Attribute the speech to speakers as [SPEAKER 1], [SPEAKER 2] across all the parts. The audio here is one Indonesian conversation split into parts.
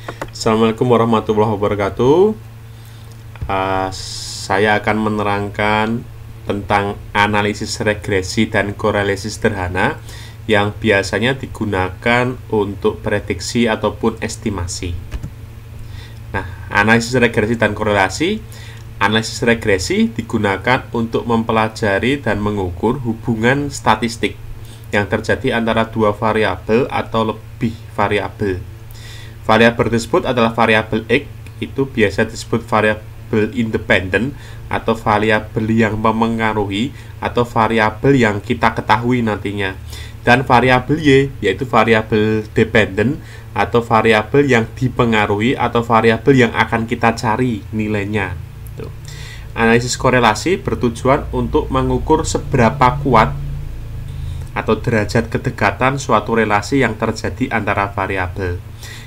[SPEAKER 1] Assalamualaikum warahmatullahi wabarakatuh. Saya akan menerangkan tentang analisis regresi dan korelasi sederhana yang biasanya digunakan untuk prediksi ataupun estimasi. Nah, analisis regresi dan korelasi. Analisis regresi digunakan untuk mempelajari dan mengukur hubungan statistik yang terjadi antara dua variabel atau lebih variabel. Variabel tersebut adalah variabel X, itu biasa disebut variabel independen atau variabel yang memengaruhi atau variabel yang kita ketahui nantinya. Dan variabel Y yaitu variabel dependen atau variabel yang dipengaruhi atau variabel yang akan kita cari nilainya. Analisis korelasi bertujuan untuk mengukur seberapa kuat atau derajat kedekatan suatu relasi yang terjadi antara variabel.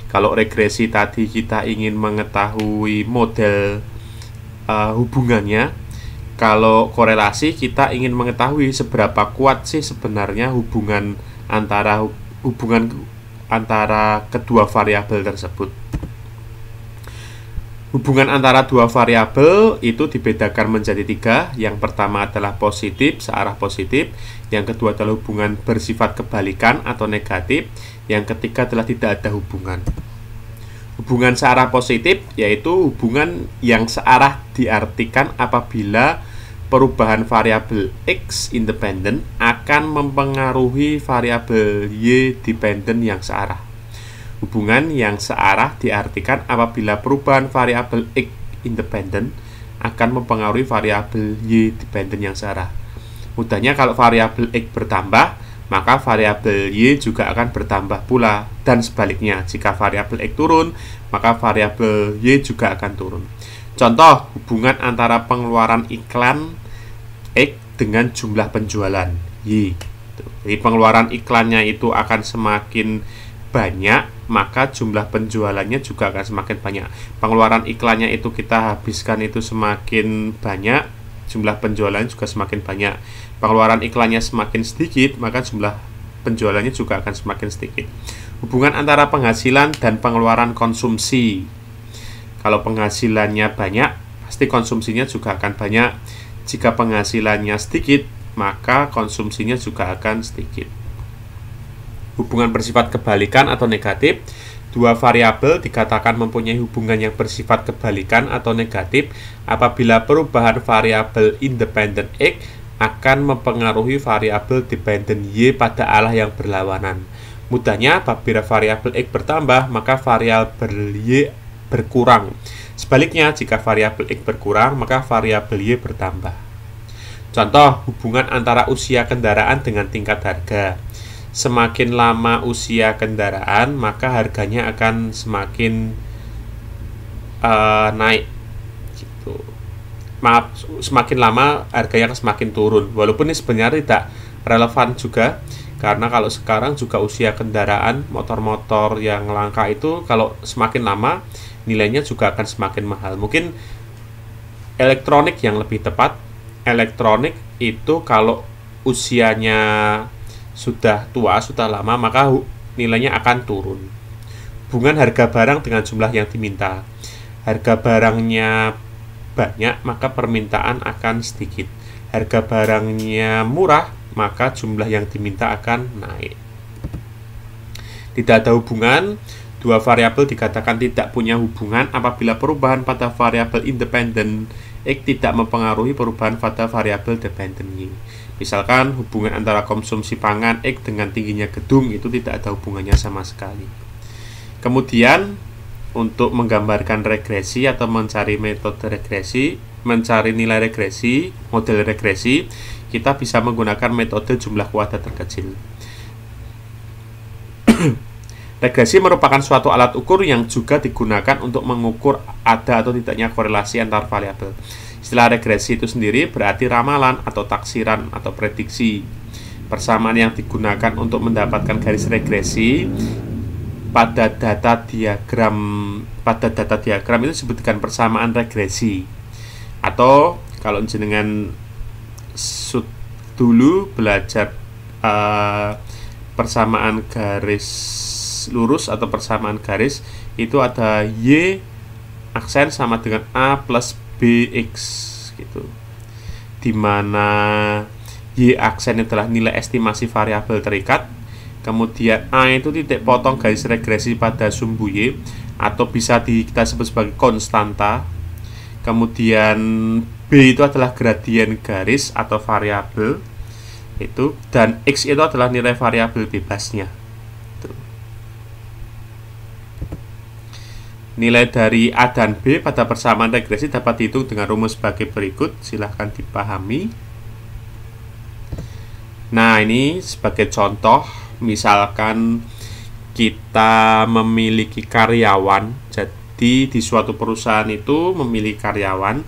[SPEAKER 1] Kalau regresi tadi kita ingin mengetahui model hubungannya, kalau korelasi kita ingin mengetahui seberapa kuat sih sebenarnya hubungan antara kedua variabel tersebut. Hubungan antara dua variabel itu dibedakan menjadi tiga. Yang pertama adalah positif, searah positif. Yang kedua adalah hubungan bersifat kebalikan atau negatif. Yang ketiga adalah tidak ada hubungan. Hubungan searah positif yaitu hubungan yang searah diartikan apabila perubahan variabel X independen akan mempengaruhi variabel Y dependen yang searah. Hubungan yang searah diartikan apabila perubahan variabel X independen akan mempengaruhi variabel Y dependen yang searah. Mudahnya kalau variabel X bertambah, maka variabel Y juga akan bertambah pula, dan sebaliknya, jika variabel X turun, maka variabel Y juga akan turun. Contoh, hubungan antara pengeluaran iklan X dengan jumlah penjualan Y. Jadi pengeluaran iklannya itu akan semakin banyak, maka jumlah penjualannya juga akan semakin banyak. Pengeluaran iklannya itu kita habiskan itu semakin banyak, jumlah penjualan juga semakin banyak. Pengeluaran iklannya semakin sedikit, maka jumlah penjualannya juga akan semakin sedikit. Hubungan antara penghasilan dan pengeluaran konsumsi. Kalau penghasilannya banyak, pasti konsumsinya juga akan banyak. Jika penghasilannya sedikit, maka konsumsinya juga akan sedikit. Hubungan bersifat kebalikan atau negatif. Dua variabel dikatakan mempunyai hubungan yang bersifat kebalikan atau negatif apabila perubahan variabel independen X akan mempengaruhi variabel dependen Y pada arah yang berlawanan. Mudahnya, apabila variabel X bertambah, maka variabel Y berkurang. Sebaliknya, jika variabel X berkurang, maka variabel Y bertambah. Contoh, hubungan antara usia kendaraan dengan tingkat harga. Semakin lama usia kendaraan, maka harganya akan semakin naik. Gitu. Maaf, semakin lama harganya akan semakin turun. Walaupun ini sebenarnya tidak relevan juga, karena kalau sekarang juga usia kendaraan motor-motor yang langka itu kalau semakin lama nilainya juga akan semakin mahal. Mungkin elektronik yang lebih tepat. Elektronik itu kalau usianya sudah tua, sudah lama, maka nilainya akan turun. Hubungan harga barang dengan jumlah yang diminta. Harga barangnya banyak, maka permintaan akan sedikit. Harga barangnya murah, maka jumlah yang diminta akan naik. Tidak ada hubungan. Dua variabel dikatakan tidak punya hubungan apabila perubahan pada variabel independen X tidak mempengaruhi perubahan pada variabel dependen Y. Misalkan hubungan antara konsumsi pangan X dengan tingginya gedung itu tidak ada hubungannya sama sekali. Kemudian untuk menggambarkan regresi atau mencari metode regresi, mencari nilai regresi, model regresi, kita bisa menggunakan metode jumlah kuadrat terkecil. Regresi merupakan suatu alat ukur yang juga digunakan untuk mengukur ada atau tidaknya korelasi antar variabel. Istilah regresi itu sendiri berarti ramalan atau taksiran atau prediksi. Persamaan yang digunakan untuk mendapatkan garis regresi pada data diagram itu disebutkan persamaan regresi. Atau kalau jenengan dulu belajar persamaan garis garis lurus atau persamaan garis, itu ada Y aksen sama dengan A plus BX gitu, dimana Y aksen adalah nilai estimasi variabel terikat, kemudian A itu titik potong garis regresi pada sumbu Y atau bisa kita sebut sebagai konstanta, kemudian B itu adalah gradien garis atau variabel itu, dan X itu adalah nilai variabel bebasnya. Nilai dari A dan B pada persamaan regresi dapat dihitung dengan rumus sebagai berikut, silahkan dipahami. Nah, ini sebagai contoh, misalkan kita memiliki karyawan, jadi di suatu perusahaan itu memiliki karyawan,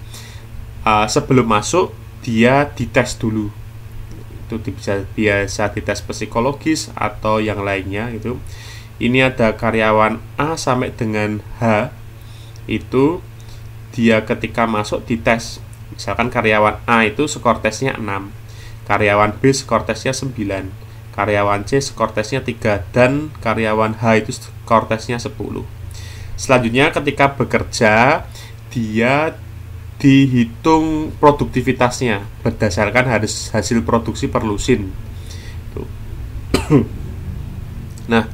[SPEAKER 1] sebelum masuk dia dites dulu, itu biasa dites psikologis atau yang lainnya gitu. Ini ada karyawan A sampai dengan H, itu dia ketika masuk dites, misalkan karyawan A itu skor tesnya 6, karyawan B skor tesnya 9, karyawan C skor tesnya 3, dan karyawan H itu skor tesnya 10. Selanjutnya ketika bekerja, dia dihitung produktivitasnya berdasarkan hasil produksi per lusin. Nah,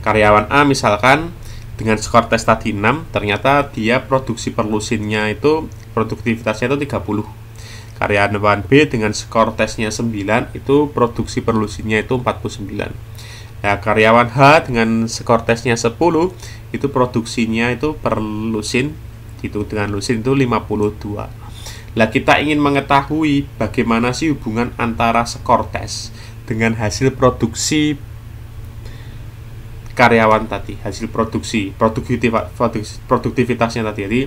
[SPEAKER 1] karyawan A misalkan dengan skor tes tadi 6, ternyata dia produksi per lusinnya itu produktivitasnya itu 30. Karyawan B dengan skor tesnya 9, itu produksi per lusinnya itu 49. Nah, karyawan H dengan skor tesnya 10, itu produksinya itu per lusin, itu dengan lusin itu 52. Nah, kita ingin mengetahui bagaimana sih hubungan antara skor tes dengan hasil produksi karyawan tadi, hasil produktivitasnya tadi. Jadi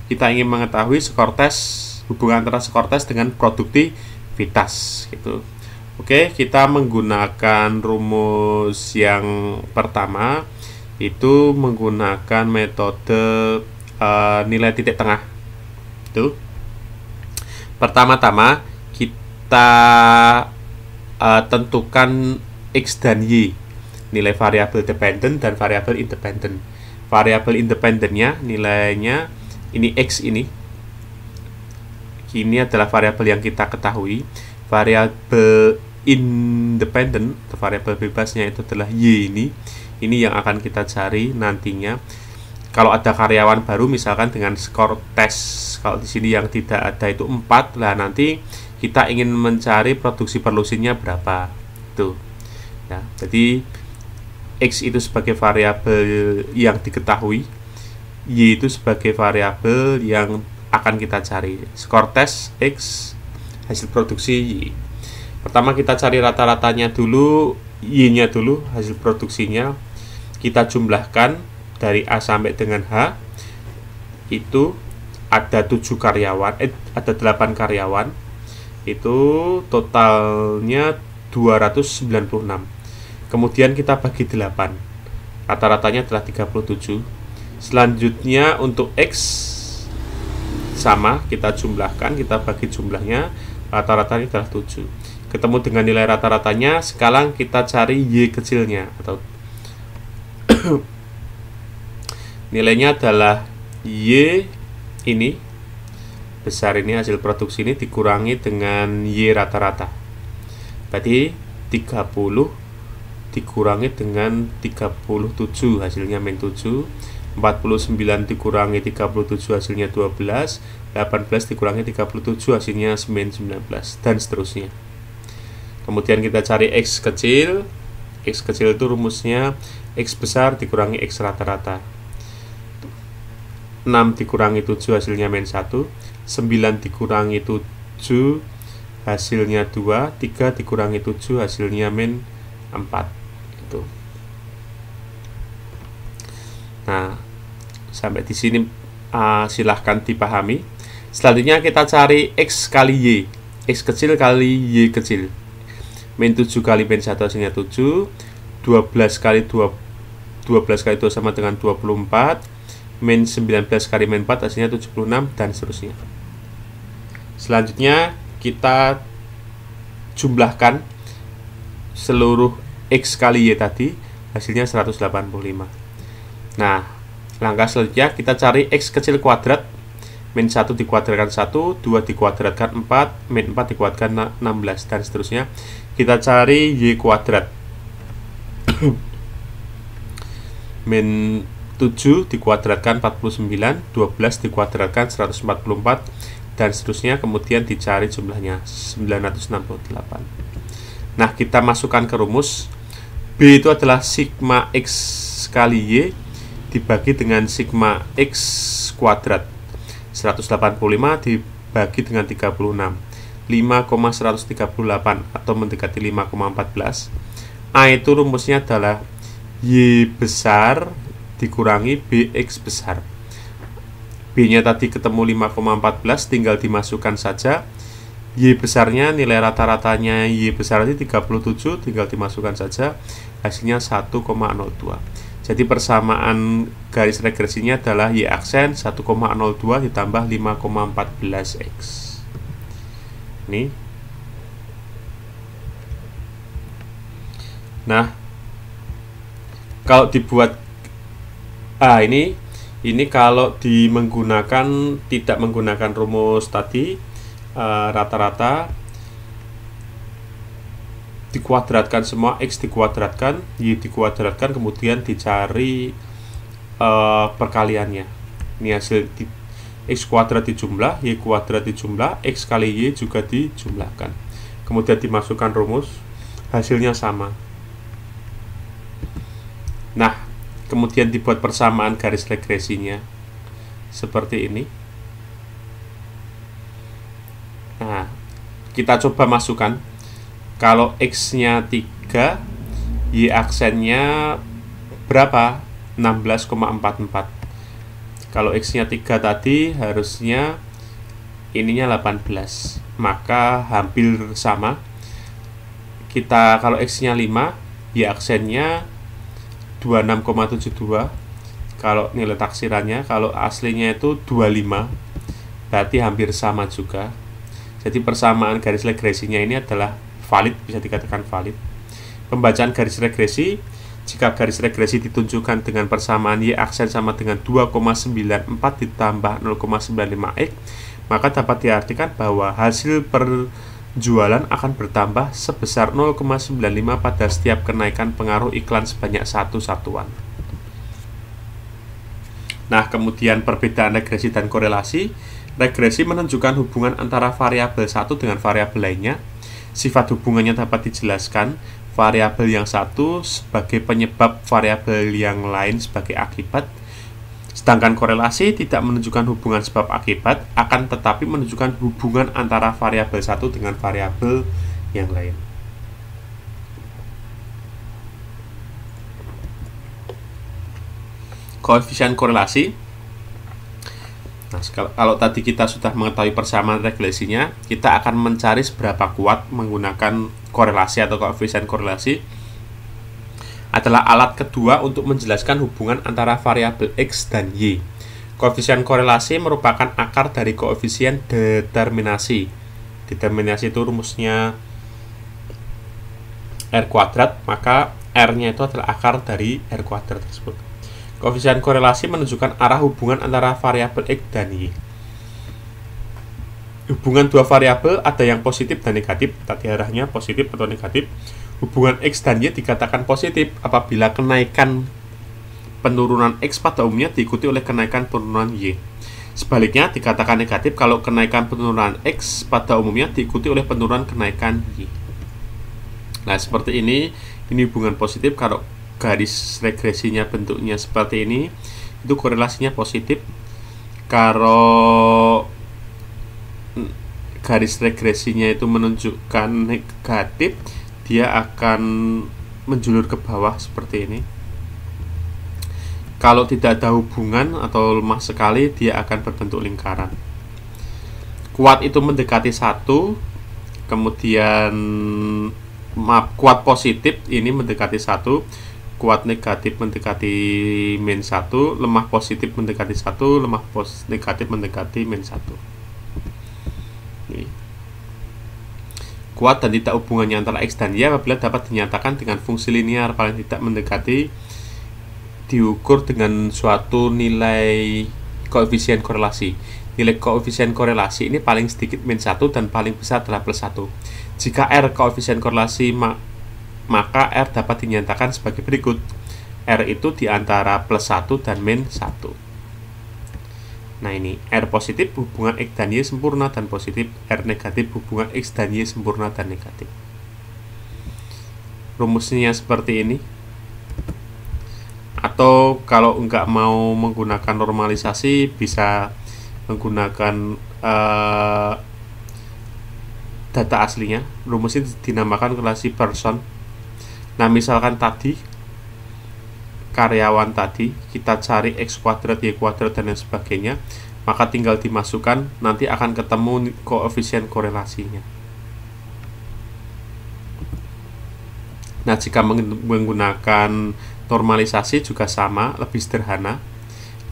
[SPEAKER 1] kita ingin mengetahui skor tes, hubungan antara skor tes dengan produktivitas gitu. Oke, kita menggunakan rumus yang pertama, itu menggunakan metode nilai titik tengah. Itu pertama-tama kita tentukan X dan Y, nilai variabel dependent dan variabel independent. Variabel independennya nilainya ini X ini adalah variabel yang kita ketahui. Variabel independent atau variabel bebasnya itu adalah Y ini yang akan kita cari nantinya. Kalau ada karyawan baru misalkan dengan skor tes, kalau di sini yang tidak ada itu 4, lah nanti kita ingin mencari produksi per lusinnya berapa tuh. Nah, jadi X itu sebagai variabel yang diketahui, Y itu sebagai variabel yang akan kita cari. Skor tes X, hasil produksi Y. Pertama kita cari rata-ratanya dulu, Y-nya dulu, hasil produksinya. Kita jumlahkan dari A sampai dengan H, itu ada 7 karyawan, ada 8 karyawan, itu totalnya 296. Kemudian kita bagi 8, rata-ratanya adalah 37. Selanjutnya untuk X sama, kita jumlahkan, kita bagi jumlahnya, rata-ratanya adalah 7. Ketemu dengan nilai rata-ratanya, sekarang kita cari Y kecilnya, atau nilainya adalah Y ini besar, ini hasil produksi ini dikurangi dengan Y rata-rata, berarti 30 dikurangi dengan 37, hasilnya min 7. 49 dikurangi 37, hasilnya 12. 18 dikurangi 37, hasilnya min 19, dan seterusnya. Kemudian kita cari X kecil. X kecil itu rumusnya X besar dikurangi X rata-rata. 6 dikurangi 7, hasilnya min 1. 9 dikurangi 7, hasilnya 2. 3 dikurangi 7, hasilnya min 4. Itu. Nah, sampai di sini silahkan dipahami. Selanjutnya kita cari X kali Y. X kecil kali Y kecil. Min 7 kali min 1, hasilnya 7. 12 kali 2 sama dengan 24. Min 19 kali min 4, hasilnya 76, dan seterusnya. Selanjutnya kita jumlahkan seluruh X kali Y tadi, hasilnya 185. Nah, langkah selanjutnya kita cari X kecil kuadrat. Min 1 dikuadratkan 1, 2 dikuadratkan 4, min 4 dikuadratkan 16, dan seterusnya. Kita cari Y kuadrat. Min 7 dikuadratkan 49, 12 dikuadratkan 144, dan seterusnya. Kemudian dicari jumlahnya 968. Nah, kita masukkan ke rumus. B itu adalah sigma X kali Y dibagi dengan sigma X kuadrat. 185 dibagi dengan 36, 5,138 atau mendekati 5,14. A itu rumusnya adalah Y besar dikurangi BX besar. B nya tadi ketemu 5,14, tinggal dimasukkan saja. Y besarnya, nilai rata-ratanya Y besar tadi 37, tinggal dimasukkan saja. Hasilnya 1,02. Jadi persamaan garis regresinya adalah Y aksen 1,02 ditambah 5,14 X. Ini. Nah, kalau dibuat ini kalau tidak menggunakan rumus tadi, rata-rata dikuadratkan semua, X dikuadratkan, Y dikuadratkan, kemudian dicari perkaliannya. Ini hasil X kuadrat dijumlah, Y kuadrat dijumlah, X kali Y juga dijumlahkan, kemudian dimasukkan rumus, hasilnya sama. Nah, kemudian dibuat persamaan garis regresinya seperti ini. Nah, kita coba masukkan. Kalau X-nya 3, Y aksennya berapa? 16,44. Kalau X-nya 3 tadi harusnya ininya 18. Maka hampir sama. Kalau X-nya 5, Y aksennya 26,72. Kalau nilai taksirannya, kalau aslinya itu 25, berarti hampir sama juga. Jadi persamaan garis regresinya ini adalah valid, bisa dikatakan valid. Pembacaan garis regresi, jika garis regresi ditunjukkan dengan persamaan Y aksen sama dengan 2,94 ditambah 0,95X, maka dapat diartikan bahwa hasil penjualan akan bertambah sebesar 0,95 pada setiap kenaikan pengaruh iklan sebanyak 1 satuan. Nah, kemudian perbedaan regresi dan korelasi. Regresi menunjukkan hubungan antara variabel satu dengan variabel lainnya. Sifat hubungannya dapat dijelaskan, variabel yang satu sebagai penyebab variabel yang lain sebagai akibat. Sedangkan korelasi tidak menunjukkan hubungan sebab akibat, akan tetapi menunjukkan hubungan antara variabel satu dengan variabel yang lain. Koefisien korelasi. Nah, kalau tadi kita sudah mengetahui persamaan regresinya, kita akan mencari seberapa kuat menggunakan korelasi atau koefisien korelasi. Adalah alat kedua untuk menjelaskan hubungan antara variabel X dan Y. Koefisien korelasi merupakan akar dari koefisien determinasi. Determinasi itu rumusnya R kuadrat, maka R-nya itu adalah akar dari R kuadrat tersebut. Koefisien korelasi menunjukkan arah hubungan antara variabel X dan Y. Hubungan dua variabel ada yang positif dan negatif, tadi arahnya positif atau negatif. Hubungan X dan Y dikatakan positif apabila kenaikan penurunan X pada umumnya diikuti oleh kenaikan penurunan Y. Sebaliknya dikatakan negatif kalau kenaikan penurunan X pada umumnya diikuti oleh penurunan kenaikan Y. Nah, seperti ini hubungan positif. Kalau garis regresinya bentuknya seperti ini, itu korelasinya positif. Kalau garis regresinya itu menunjukkan negatif, dia akan menjulur ke bawah seperti ini. Kalau tidak ada hubungan atau lemah sekali, dia akan berbentuk lingkaran. Kuat itu mendekati 1, kemudian kuat positif ini mendekati 1, kuat negatif mendekati min 1, lemah positif mendekati 1, lemah negatif mendekati min 1. kuat dan tidak hubungannya antara X dan Y apabila dapat dinyatakan dengan fungsi linear paling tidak mendekati diukur dengan suatu nilai koefisien korelasi. Nilai koefisien korelasi ini paling sedikit min 1 dan paling besar adalah plus 1. Jika R koefisien korelasi, maka R dapat dinyatakan sebagai berikut. R itu di antara plus 1 dan min 1. Nah ini, R positif hubungan X dan Y sempurna dan positif, R negatif hubungan X dan Y sempurna dan negatif. Rumusnya seperti ini. Atau kalau enggak mau menggunakan normalisasi, bisa menggunakan data aslinya. Rumus ini dinamakan relasi Pearson. Nah misalkan tadi karyawan tadi kita cari X kuadrat, Y kuadrat dan lain sebagainya, maka tinggal dimasukkan, nanti akan ketemu koefisien korelasinya. Nah jika menggunakan normalisasi juga sama, lebih sederhana,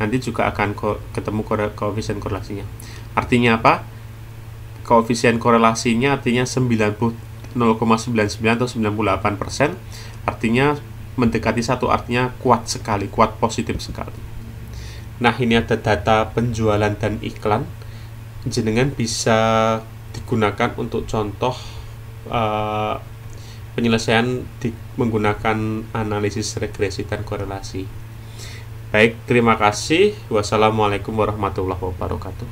[SPEAKER 1] nanti juga akan ketemu koefisien korelasinya. Artinya apa? Koefisien korelasinya artinya 0,99 atau 98%, artinya mendekati 1, artinya kuat sekali, kuat positif sekali. Nah ini ada data penjualan dan iklan, jenengan bisa digunakan untuk contoh penyelesaian menggunakan analisis regresi dan korelasi. Baik, terima kasih. Wassalamualaikum warahmatullahi wabarakatuh.